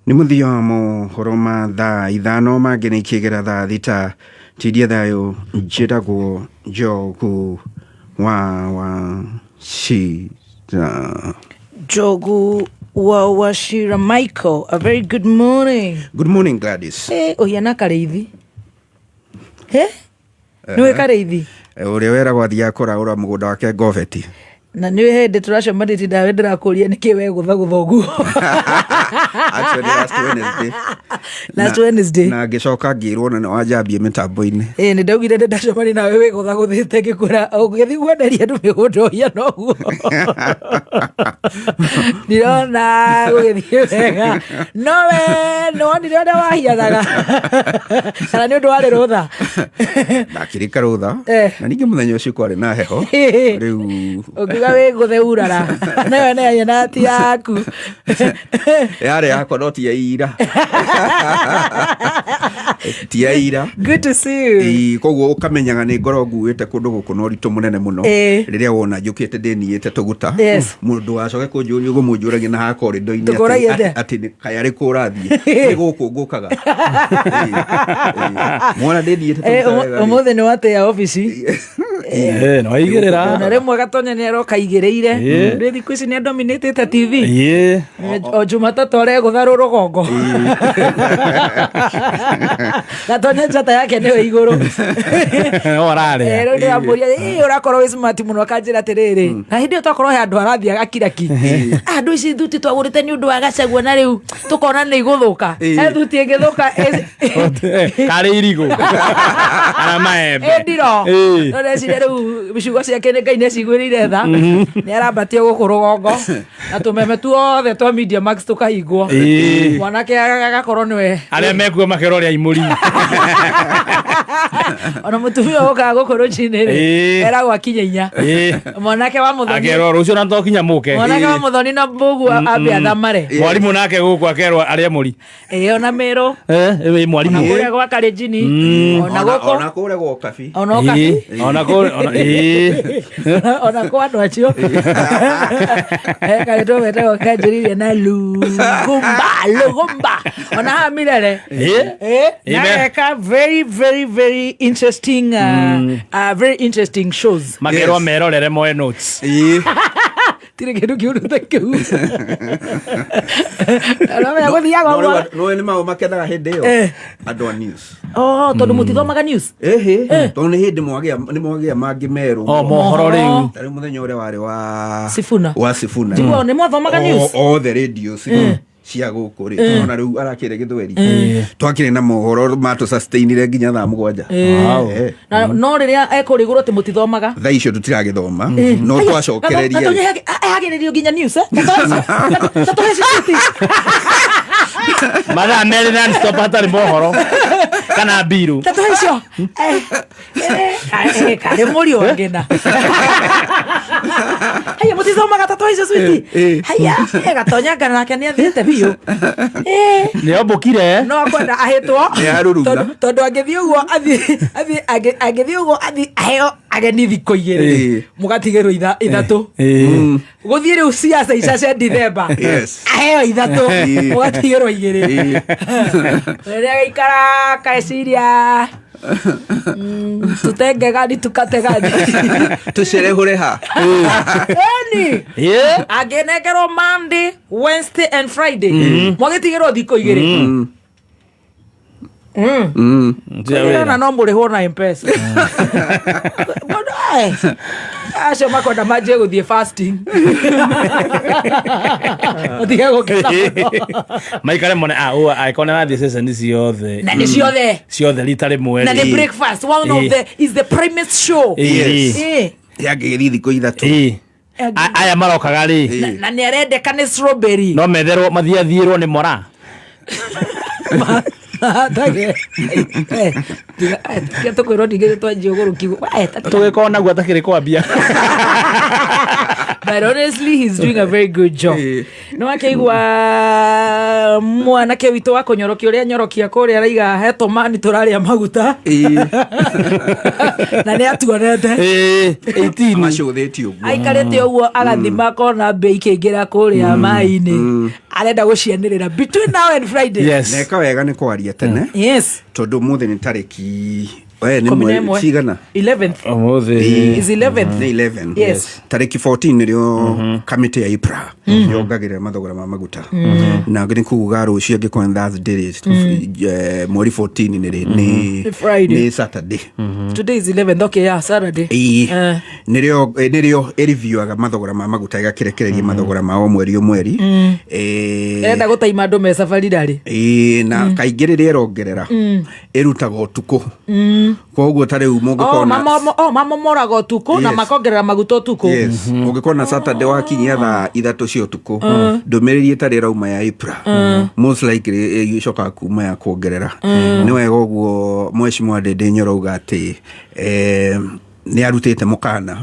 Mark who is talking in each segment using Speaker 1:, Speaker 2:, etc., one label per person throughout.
Speaker 1: Nĩ mũthia wa mohoro ma thaa ithano mangĩ nĩ ikĩgera thaa thita tidia thayũ njĩtagwo Njogu wa Wachira.
Speaker 2: Njogu wa Wachira Michael, a very good morning.
Speaker 1: Good morning, Gladys.
Speaker 2: Ũhiana Kareithi. Nĩwe Kareithi?
Speaker 1: Ũrĩa weragwo athiaga kũraũra mũgũnda wake Goveti.
Speaker 2: Na nĩ hĩndĩ tũracemanĩtie nawe ndĩrakũria nĩkĩ we gũthagũtha ũguo.
Speaker 1: Actually,
Speaker 2: last Wednesday.
Speaker 1: Na ngĩcoka ngĩrwo na wanjambie mĩtambo-inĩ.
Speaker 2: Nĩ ndaugire ndacemania nawe wĩ gũthagũthĩte ngĩkwĩra ũgĩthiĩ gwenderia andũ mĩgũnda ũhiana ũguo. Ndirona gũgĩthiĩ wega. No we nĩwonire ũrĩa wahianaga. Kana nĩ ũndũ warĩ rũtha.
Speaker 1: Ndakĩrĩka rũtha. Na ningĩ mũthenya ũcio kwarĩ na heho. Rĩu
Speaker 2: ũngiuga wĩ ngũthe urara. Nayo nĩ ahiana ti yaku.
Speaker 1: Yarĩ yakwa no ti ya ira. Ti ya ira.
Speaker 2: Good to see you.
Speaker 1: Koguo ũkamenyaga nĩ ngoro nguĩte kũndũ gũkũ na ũritũ mũnene mũno. Rĩrĩa wona njũkĩte ndĩniĩte tũguta. Mũndũ wacoke kũnjũria ũguo mũnjũragia na hakorido-inĩ atĩ kayarĩ kũrathiĩ. Nĩ gũkũ ngũkaga. Mwana ndĩniĩte tũguta.
Speaker 2: Ũmũthĩ nĩ watĩa ofici.
Speaker 3: No aigĩrĩra.
Speaker 2: Na rĩmwe Gatonya nĩ aroka igĩrĩire. Rĩ thikũ ici nĩ dominatĩte TV. O Jumatatũ aregũtha rũgongo. Gatonya njata yake nĩwe igũrũ.
Speaker 3: Orarĩa.
Speaker 2: Rĩu ndĩramũria ũrakorwo wĩ smart mũno akanjĩra atĩrĩrĩ. Na hĩndĩ ĩyo twakorwo he andũ arathiĩ agakiraki. Andũ ici thuti twagũrĩte nĩ ũndũ wa Gachagua na rĩu tũkona nĩ igũthũka. He thuti ĩngĩthũka.
Speaker 3: Karĩ irigũ. Ana maembe.
Speaker 2: Ndiro. No rĩciria rĩu ciugo ciake nĩ Ngai nĩcigwĩrĩire tha. Nĩ arambatia gũkũ rũgongo. Na tũmeme tuothe twa Media Max tũkahingwo. Mwanake agakorwo nĩwe.
Speaker 3: Arĩa mekuo makĩroria imũri.
Speaker 2: Ona mũtumia ũkaga gũkũ rũcinĩ eragwo akinya inya. Mwanake wa Mũthoni.
Speaker 3: Akerwo rũcio na tokinya mũke.
Speaker 2: Mwanake wa Mũthoni na Mbũgu ambe athamare.
Speaker 3: Mwarimũ nake gũkũ akerwo arĩa mũri.
Speaker 2: Ona Mĩrũ.
Speaker 3: Mwarimũ.
Speaker 2: Ona kũrĩa gwa Kalenjini. Ona gũkũ.
Speaker 1: Ona kũrĩa gwa Kabi.
Speaker 2: Ona Kabi.
Speaker 3: Ona
Speaker 2: kwa andũ acio. Karetwo wetagwo kanjĩrĩirie na Lugumba. Ona haha Mirere. Nareka very interesting very interesting shows.
Speaker 3: Makerwo merorere moe notes.
Speaker 2: Tire kĩndũ kĩũru ta kĩu.
Speaker 1: No nĩ maũ makenaga hĩndĩ ĩyo. Andũ a news.
Speaker 2: Tondũ mũtithomaga news.
Speaker 1: Tondũ nĩ hĩndĩ mwagĩa mangĩ merũ.
Speaker 3: Mohoro rĩu.
Speaker 1: Tarĩ mũthenya ũrĩa warĩ wa
Speaker 2: Sifuna.
Speaker 1: Njiguo
Speaker 2: nĩ mwathomaga news.
Speaker 1: The radios cia gũkũ rĩ. Ona rĩu arakĩre Gĩthweri. Twakĩrĩ na mohoro matũ sustainire nginya thaa 7.
Speaker 2: No rĩrĩa ekũrĩgũrwo atĩ mũtithomaga.
Speaker 1: Thaa icio tũtiragĩthoma. No twacokereria.
Speaker 2: Agĩrĩrio nginya news.
Speaker 3: Mathaa merĩ na stop hatarĩ mohoro. Kana mbiru.
Speaker 2: Tatuhe icio. Karĩ mũriũ ngĩna. Haya mũtithomaga tatuhe icio switi. Haya Gatonya nake nĩ athiĩte biũ.
Speaker 3: Nĩ ombũkire.
Speaker 2: No akwenda ahĩtwo. Tondũ angĩthiĩ ũguo athiĩ aheo ageni thikũ igĩrĩ. Mũgatigĩrwo ithatũ. Gũthiĩ rĩu ciaca ica cia Ndithemba. Aheo ithatũ. Mũgatigĩrwo igĩrĩ. Rĩrĩa gĩikara kaeciria. Tutenge gani tukate gani.
Speaker 1: Tucerehure ha.
Speaker 2: Agenekerwo Monday, Wednesday and Friday. Mwagĩtigĩrwo thikũ igĩrĩ. Na no mũrĩhwo na M-Pesa. Acio makwenda manjie gũthiĩ fasting. Otiga gũkĩra.
Speaker 3: Maikare mone aikone na thiĩ ceceni ciothe.
Speaker 2: Na nĩ ciothe.
Speaker 3: Ciothe rita rĩmwe.
Speaker 2: Na nĩ breakfast. One of the is the premise show.
Speaker 1: Yangĩgĩthiĩ thikũ ithatũ.
Speaker 3: Aya marokaga rĩ.
Speaker 2: Na nĩ arendeka nĩ strawberry.
Speaker 3: No metherwo mathiathiĩrwo nĩ mora.
Speaker 2: Tũkwĩrwo ndigĩrĩ twanjia ũgũrũki.
Speaker 3: Tũgĩkorwo naguo atakĩrĩ kwambia.
Speaker 2: But honestly, he's doing a very good job. No akĩigua mwanake witũ wa kũnyorokia ũrĩa nyorokia kũrĩa araiga he tũmani tũrarĩa maguta. Na nĩ atuonete
Speaker 3: 18
Speaker 1: macũthĩtio ũguo.
Speaker 2: Aikarĩte ũguo agathima kona mbei kĩingĩra kũrĩa maĩ-inĩ. arenda gucianirira between now and Friday.
Speaker 3: Yes.
Speaker 1: Neka wega ni kwaria tene.
Speaker 2: Yes.
Speaker 1: Tondu muthi ni tariki ni mweri cigana
Speaker 2: 11th is 11th.
Speaker 1: Ni 11.
Speaker 2: Yes.
Speaker 1: Tariki 14 nirio kamiti ya IPRA yongagirira mathogora ma maguta na ngini kuga rucio ngikwa Thursday mweri 14 ni
Speaker 2: Friday,
Speaker 1: ni Saturday.
Speaker 2: Today is 11th. Okay, yeah, Saturday.
Speaker 1: Nirio review aga mathogora ma maguta igakirekereria mathogora ma o mweri
Speaker 2: enda gutaima andu me safari ndari
Speaker 1: na kaingiriria rongerera irutaga utuku koguo tare umo ngikona
Speaker 2: mama moraga utuku na makongerera maguta utuku.
Speaker 1: Yes. Ungikona Saturday wakinyia thaa 3 cia utuku ndumiriri tare rauma ya IPRA most likely icoka kuma ya kuongerera ni wega uguo Mheshimiwa Ndindi Nyoro uga ati ni arutite mukana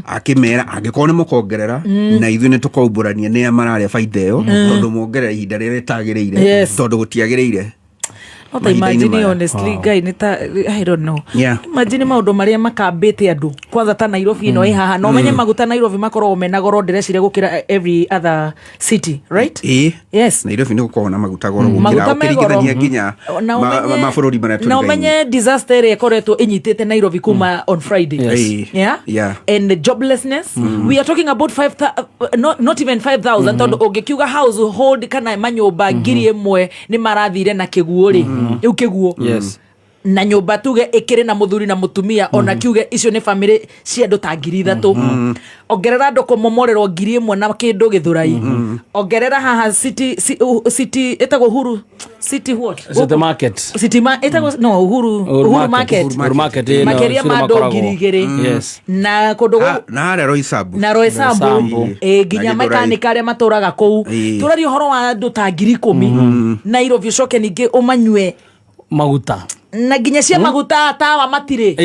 Speaker 1: akimera angikorwo ni mukongerera na ithu ni tukauburania ni amararia faida iyo tondu muongerera ihinda rire ritagiriire tondu gutiagiriire.
Speaker 2: Not imagine honestly guy nita I don't know. Imagine maundu maria makambite andu kwanza ta Nairobi ino haha no menye maguta Nairobi makorwo mena goro ndirecire gukira every other city, right? Yes.
Speaker 1: Nairobi ni gukorwo na maguta goro gukira ukirigithania nginya mabururi maria turi.
Speaker 2: No menye disaster area koretwo inyitite Nairobi kuma on Friday. Yeah. And the joblessness we are talking about 5,000 not even 5,000 tondu ungikiuga household kana manyumba ngiri imwe ni marathire na kiguo ri eu kiguo na nyumba tuge ikire na muthuri na mutumia ona kiuge icio ni family cia andu ta 3,000 ongerera andu kumomorerwo 1,000 na kindu githurai ongerera haha city etago Uhuru city what
Speaker 3: city market
Speaker 2: etago no Uhuru market makeria mandu 2,000 na kundu
Speaker 1: na hare Roysambu
Speaker 2: ginya mekanika aria maturaga kou turari horo wa andu ta 10,000 Nairobi ucoke ningi umanywe
Speaker 3: maguta
Speaker 2: na ginya cia maguta tawa matire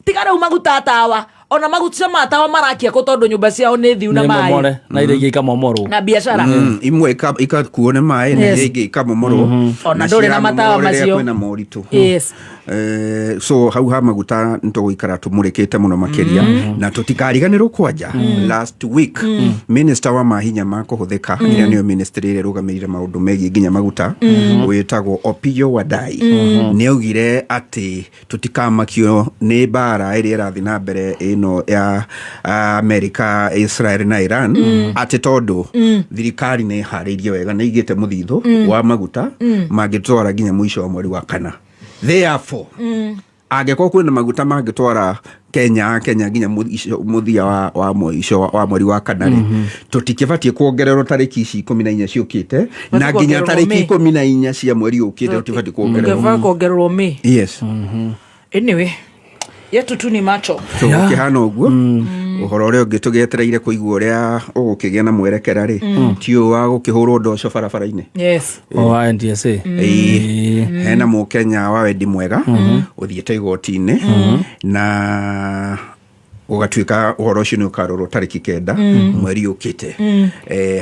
Speaker 2: tigara maguta tawa ona maguta matawa marakia ko tondu nyumba ciao ni thiu na mai
Speaker 3: na ile gika momoro na
Speaker 2: biashara
Speaker 1: imwe ikakuone mai na ile gika momoro
Speaker 2: ona ndore na matawa macio
Speaker 1: kwina moritu so hau ha maguta ntuguikara tumurikite muno makeria na tutikariganirwo kwanja last week minister wa mahinya ma kuhuthika ira niyo ministry ire rugamirire maundu megi nginya maguta witagwo Opiyo Wandayi ni augire ati tutikamakio ni bara iri irathi na mbere ino ya America, Israel na Iran ati tondu thirikari ni hariirie wega na igite muthithu wa maguta magitwara nginya mwisho wa mweri wa kana. Therefore angeko kwina maguta mangitwara Kenya nginya muthia wa mwisho wa mweri wa kana tutikibatie kuongererwo tariki 14 ciukite na nginya tariki 14 cia mweri ukite tutibatie
Speaker 2: kuongererwo me.
Speaker 1: Yes.
Speaker 2: Anyway yetu tu ni macho
Speaker 1: kihana uguo uhoro uria ngitugetereire kuigua uria ugukigia na mwerekera ri ti wa gukihurwo ndoco barabara-ini.
Speaker 2: Yes.
Speaker 3: NTSA
Speaker 1: hena Mukenya wa wendi mwega uthiete igoti-ini na ugatuika uhoro ucio ni ukarorwo tariki 9 mweri ukite.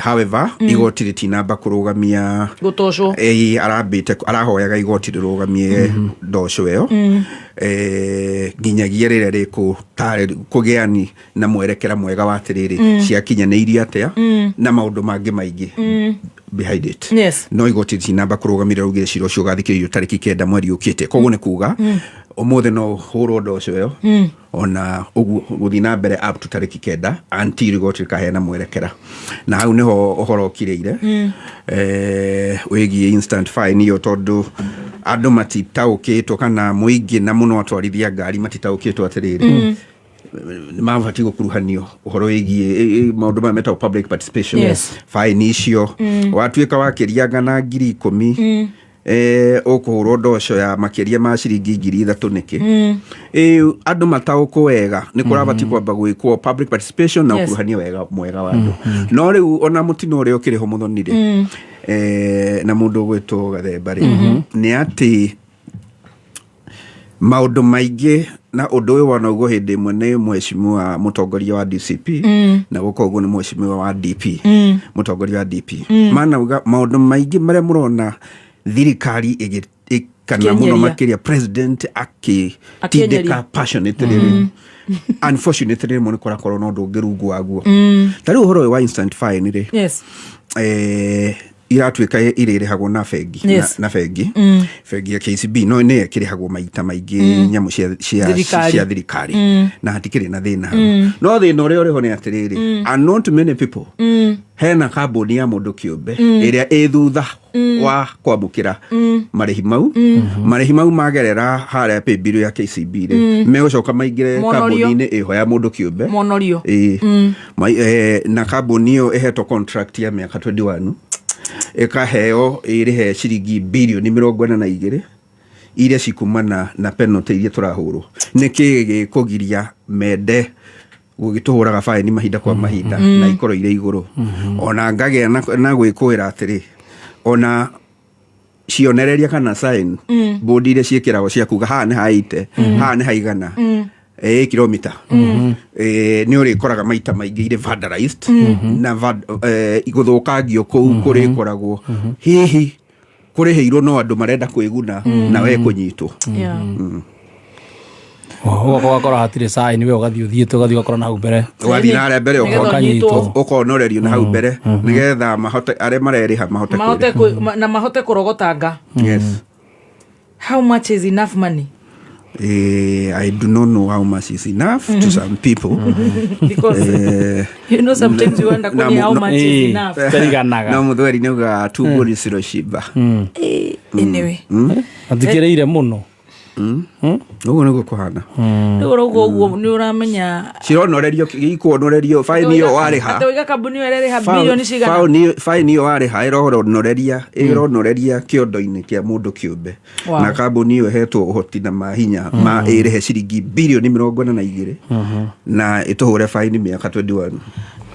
Speaker 1: However igoti ritinamba kurugamia
Speaker 2: gutoco
Speaker 1: arambite arahoyaga igoti rirugamie ndoco iyo nginyagia rire riku kugiani na mwerekera mwega wa tiriri ciakinyaniria atia na maundu mangi maingi behind it. No igoti ritinamba kurugamira rugire ciro ucio gathikiririo tariki 9 mweri ukite koguo ni kuga omothe no hurwo ndoco iyo ona ugu guthina mbere up to tariki 9 until igoti rikaheana mwerekera na hau niho uhoro kireire wigi instant fine iyo tondu andu matitaukitwo kana muingi na muno atwarithia ngari matitaukitwo atiriri mabati gukuruhanio uhoro wigi maundu ma meta public participation fine icio watuika wakirianga na 10,000 okuhurwo ndoco ya makeria ma ciringi 3,000 niki andu matauko wega ni kurabati kwamba gwikwo public participation na ukuruhania wega mwega wa andu no riu ona mutino uri ukiriho muthonire na mundu gwitwo Gathemba ri ni ati maundu maingi na undu uyu wana ugo hindi imwe ni Mheshimiwa mutongoria wa DCP na guko ugo ni Mheshimiwa wa DP mutongoria wa DP mana maundu maingi maria murona thirikari kana muno makiria president tideka passionately unfortunately mo nikora korona undu ngirungu waguo tari uhoro wa instant fine ri iratuika irĩrĩhagwo na bengi na bengi bengi ya KCB no nĩ ĩkĩrĩhagwo maita maingĩ nyamũ cia thirikari na hatikĩrĩ na thĩna no thĩna ũrĩa ũrĩho nĩ atĩrĩrĩ and not many people hena kambuni ya mũndũ kĩũmbe ĩrĩa ĩ thutha wa kwamũkĩra marĩhi mau magerera harĩa paybill ya KCB megũcoka maingĩre kambuni-inĩ ĩho ya mũndũ kĩũmbe na kambuni ĩyo ĩhetwo contract ya mĩaka 21 ĩkaheo ĩrĩhe ciringi birioni 42 iria cikumana na penalty iria tũrahũrwo nĩkĩ gĩkũgiria mende gũgĩtũhũraga faini mahinda kwa mahinda na ikorwo irĩ igũrũ ona ngagĩa na gwĩkũĩra atĩrĩ ona cionereria kana sign board iria ciĩkĩragwo cia kuga haha nĩ haite haha nĩ haigana kilomita nĩ ũrĩkoraga maita maingĩ irĩ vandalized na igũthũkangio kũu kũrĩ koragwo hihi kũrĩhĩirwo no andũ marenda kwĩguna na we kũnyitwo
Speaker 3: ũgakora hatirĩ sign we ũgathiĩ ũgathiĩ na hau mbere
Speaker 1: ũgathiĩ na mbere ũkonorerio na hau mbere nĩgetha mahote arĩa marerĩha
Speaker 2: mahote kũrogotanga.
Speaker 1: Yes.
Speaker 2: How much is enough money?
Speaker 1: I do not know how much is enough to some people.
Speaker 2: Because sometimes you wonder how much is enough.
Speaker 1: Na muthweri nauga tumbo rĩcirocimba.
Speaker 2: Anyway.
Speaker 3: Atikĩrĩire mũno.
Speaker 1: Ũguo nĩguo kũhana.
Speaker 2: Ũguo nĩ ũramenya
Speaker 1: cironorerio ikwonorerio faini iyo warĩha.
Speaker 2: Atoiga kambuni ĩrĩha bilioni cigana.
Speaker 1: Faini iyo warĩha ĩronoreria kĩondo-inĩ kĩa mũndũ kĩũmbe. Na kambuni iyo ĩhetwo ũhoti na mahinya ma ĩrĩhe ciringi birioni 42 na ĩtũhũre faini mĩaka 21.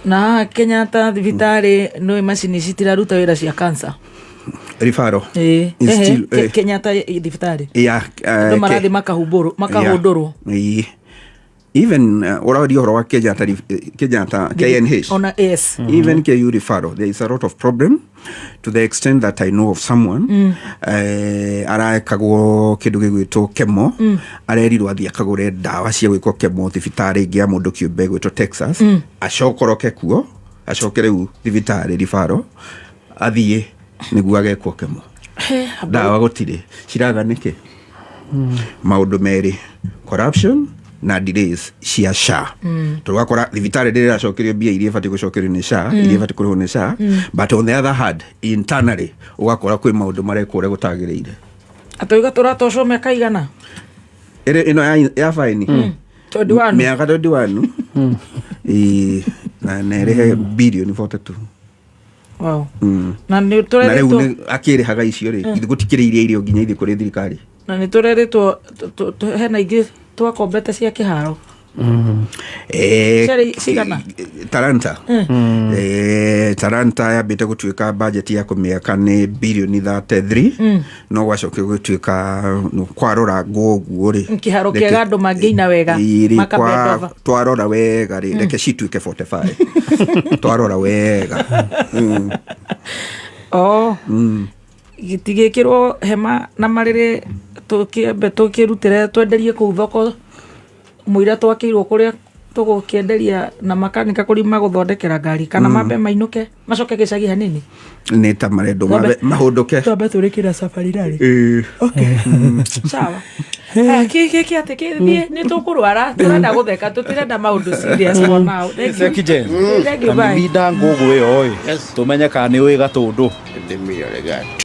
Speaker 2: Na Kenyatta thibitarĩ no macini citiraruta wĩra cia cancer.
Speaker 1: Referral
Speaker 2: Kenyatta thibitarĩ
Speaker 1: ndo
Speaker 2: marathi makahũndũrwo
Speaker 1: even already horo wa Kenyatta KNH even KU referral there is a lot of problem to the extent that I know of someone araekagwo kĩndũ gĩgwĩtwo kemo arerirwo athiĩ akagũre ndawa cia gwĩkwo kemo thibitarĩ ĩngĩ ya mũndũ kĩũmbe gwĩtwo Texas acokoroke kuo acokere u thibitarĩ referral athiĩ nĩguo agekwo kemo ndawa gũtirĩ ciraga nĩkĩ maũndũ merĩ corruption na delays cia SHA tũgakora thibitarĩ rĩrĩa acokerio mbia iria ibatie gũcokerio nĩ SHA iria ibatie kũrĩhwo nĩ SHA but on the other hand internally ũgakora kwĩ maũndũ marekwo ũrĩa gũtagĩrĩire
Speaker 2: atoiga tũratocwo mĩaka igana
Speaker 1: ĩno ya faini mĩaka 21 na ĩrĩhe birioni 42.
Speaker 2: Wow. Na rĩu
Speaker 1: akĩrĩhaga icio rĩ gũtikĩrĩ irio nginya ithiĩ kũrĩ thirikari
Speaker 2: na nĩ tũreretwo hena ingĩ twakombete cia kĩharo cigana
Speaker 1: Talanta Talanta yambĩte gũtuĩka budget ya kũmĩaka nĩ birioni 33 no gwacoke gũtuĩka kwarora nguo rĩ
Speaker 2: kĩharo kĩega andũ mangĩina wega
Speaker 1: makabendova twarora wega rĩ reke cituĩke 45 twarora wega
Speaker 2: gĩtigĩkĩrwo hema na marĩrĩ tũkĩrutĩre twenderie kũu thoko mũira twakĩirwo kũrĩa tũgũkĩenderia na makanika kũrĩ magũthondekera ngari kana mambe mainũke macoke gĩcagi hanini
Speaker 1: nĩ ta marendo mahũndũke
Speaker 2: twambe tũrĩkĩra safari rally sawa kĩkĩ atĩ kĩthiĩ nĩ tũkũrwara tũrenda gũtheka tũtirenda maũndũ serious for now
Speaker 3: kamirinda ngũgũ ĩyo tũmenye kana nĩ ũĩ gatũndũ
Speaker 1: ndĩmĩore gatũ